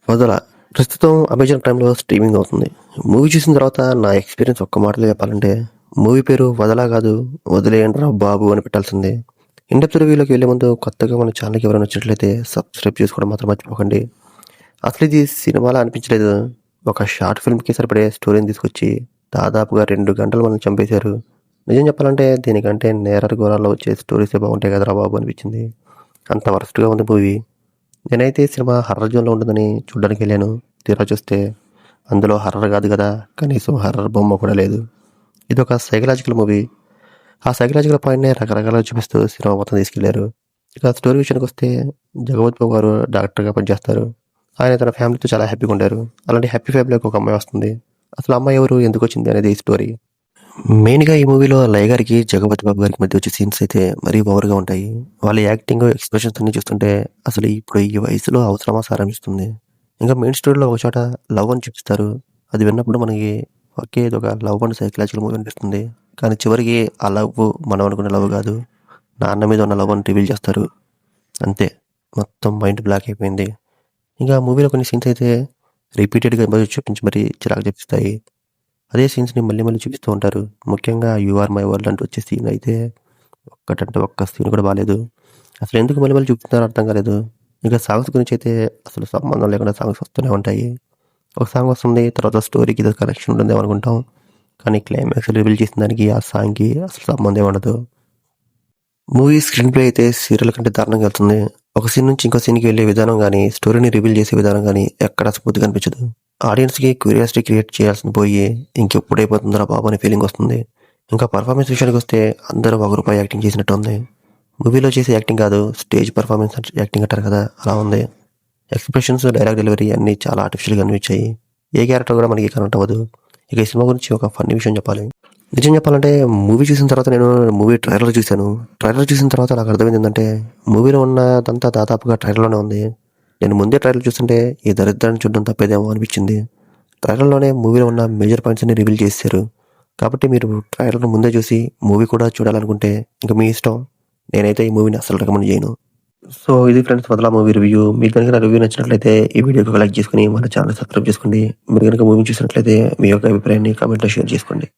వదల ప్రస్తుతం Amazon ప్రైమ్‌లో streaming అవుతుంది. మూవీ చూసిన తర్వాత నా ఎక్స్‌పీరియన్స్ ఒక్క మాటలో చెప్పాలంటే, మూవీ పేరు 'వదల' కాదు 'వదిలేయండ్రా బాబు' అని పెట్టాల్సిందే. ఇన్ డెప్త్ రివ్యూలోకి వెళ్ళే ముందు కొత్తగా మన ఛానల్‌కి ఎవరైనా వచ్చినట్లయితే సబ్స్క్రైబ్ చేసుకోవడం మాత్రం మర్చిపోకండి. అసలు ఇది సినిమాలా అనిపించలేదు. ఒక షార్ట్ ఫిల్మ్‌కి సరిపడే స్టోరీని తీసుకొచ్చి దాదాపుగా 2 గంటలు మనల్ని చంపేశారు. నిజం చెప్పాలంటే దీనికంటే నేరాలు ఘోరాల్లో వచ్చే స్టోరీసే బాగుంటాయి కదరా బాబు అనిపించింది. అంత వరస్ట్‌గా ఉంది మూవీ. నేనైతే సినిమా హర్రర్ జోన్‌లో ఉంటుందని చూడ్డానికెళ్ళాను. తీరా చూస్తే అందులో హర్రర్ కాదు గదా! కనీసం హర్రర్ బొమ్మ కూడా లేదు. ఇదొక సైకలాజికల్ మూవీ. ఆ సైకలాజికల్ పాయింట్‌నే రకరకాలుగా చూపిస్తూ సినిమా మొత్తం తీసుకెళ్లారు. ఇక స్టోరీ విషయానికొస్తే జగపతి బాబు గారు డాక్టర్‌గా పనిచేస్తారు. ఆయన తన ఫ్యామిలీతో చాలా హ్యాపీగా ఉంటారు. అలాంటి హ్యాపీ ఫ్యామిలీకి ఒక అమ్మాయి వస్తుంది. అసలు ఆ అమ్మాయి ఎవరు? ఎందుకొచ్చింది? అనేది ఈ స్టోరీ. మెయిన్‌గా ఈ మూవీలో లయ గారికి, జగపతి బాబు గారికి మధ్య వచ్చే సీన్స్ అయితే మరీ ఓవర్‌గా ఉంటాయి. వాళ్ళ యాక్టింగ్, ఎక్స్‌ప్రెషన్స్ అన్నీ చూస్తుంటే అసలు ఇప్పుడు ఈ వయసులో అవసరమా సార్ అనిపిస్తుంది. ఇంకా మెయిన్ స్టోరీలో ఒక చోట లవ్ అని చూపిస్తారు. అది విన్నప్పుడు మనకి ఓకే. ఇదొక లవ్ అండ్ సైకలాజికల్ మూవీ అనిపిస్తుంది. కానీ చివరికి ఆ లవ్ మనం అనుకునే లవ్ కాదు. నాన్న మీద ఉన్న లవ్ అని రివీల్ చేస్తారు. అంతే. మొత్తం మైండ్ బ్లాక్ అయిపోయింది. ఇంకా మూవీలో కొన్ని సీన్స్ అయితే రిపీటెడ్‌గా చూపించి మరీ చిరాకు తెప్పిస్తాయి. అదే సీన్స్‌ని మళ్ళీ మళ్ళీ చూపిస్తూ ఉంటారు. ముఖ్యంగా 'యూ ఆర్ మై వరల్డ్' అంటూ వచ్చే సీన్ అయితే ఒక్కటంటే ఒక్క సీన్ కూడా బాలేదు. అసలు ఎందుకు మళ్ళీ మళ్ళీ చూపిస్తున్నారో అర్థం కాలేదు. ఇక సాంగ్స్ గురించి అయితే అసలు సంబంధం లేకుండా సాంగ్స్ వస్తూనే ఉంటాయి. ఒక సాంగ్ వస్తుంది. తర్వాత స్టోరీకి ఏదో కనెక్షన్ ఉంటుందేమో అనుకుంటాం. కానీ క్లైమాక్స్ రివీల్ చేసిన దానికి ఆ సాంగ్‌కి అసలు సంబంధం ఉండదు. మూవీ స్క్రీన్ ప్లే అయితే సీరియల్ కంటే దారుణంగా వెళ్తుంది. ఒక సీన్ నుంచి ఇంకో సీన్‌కి వెళ్ళే విధానం గానీ, స్టోరీని రివీల్ చేసే విధానం గానీ ఎక్కడా స్మూత్‌గా అనిపించదు. ఆడియన్స్‌కి క్యూరియాసిటీ క్రియేట్ చేయాల్సింది పోయి ఇంకెప్పుడైపోతుందిరా బాబు అనే ఫీలింగ్ వస్తుంది. ఇంకా పర్ఫార్మెన్స్ విషయానికొస్తే అందరూ ఒక రూపాయి యాక్టింగ్ చేసినట్టు ఉంది. మూవీలో చేసే యాక్టింగ్ కాదు, స్టేజ్ పర్ఫార్మెన్స్ యాక్టింగ్ అంటారు కదా! అలా ఉంది. ఎక్స్‌ప్రెషన్స్, డైలాగ్ డెలివరీ అన్నీ చాలా ఆర్టిఫిషియల్‌గా అనిపించాయి. ఏ క్యారెక్టర్ కూడా మనకి కనెక్ట్ అవ్వదు. ఇక ఈ సినిమా గురించి ఒక ఫన్నీ విషయం చెప్పాలి. నిజం చెప్పాలంటే మూవీ చూసిన తర్వాత నేను మూవీ ట్రైలర్ చూశాను. ట్రైలర్ చూసిన తర్వాత నాకు అర్థమైంది ఏందంటే, మూవీలో ఉన్నదంతా దాదాపుగా ట్రైలర్‌లోనే ఉంది. నేను ముందే ట్రైలర్ చూస్తుంటే ఈ దరిద్రాన్ని చూడడం తప్పేదేమో అనిపించింది. ట్రైలర్‌లోనే మూవీలో ఉన్న మేజర్ పాయింట్స్ అన్ని రివీల్ చేసేశారు. కాబట్టి మీరు ట్రైలర్‌ను ముందే చూసి మూవీ కూడా చూడాలనుకుంటే ఇంక మీ ఇష్టం. నేనైతే ఈ మూవీని అస్సలు రికమెండ్ చేయను. సో ఇది ఫ్రెండ్స్ 'వదల' మూవీ రివ్యూ. మీకు గనుక నా రివ్యూ నచ్చినట్లయితే ఈ వీడియోకి ఒక లైక్ చేసుకొని మన ఛానెల్ సబ్స్క్రైబ్ చేసుకోండి. మీరు గనుక మూవీ చూసినట్లయితే మీ యొక్క అభిప్రాయాన్ని కామెంట్‌లో షేర్ చేసుకోండి.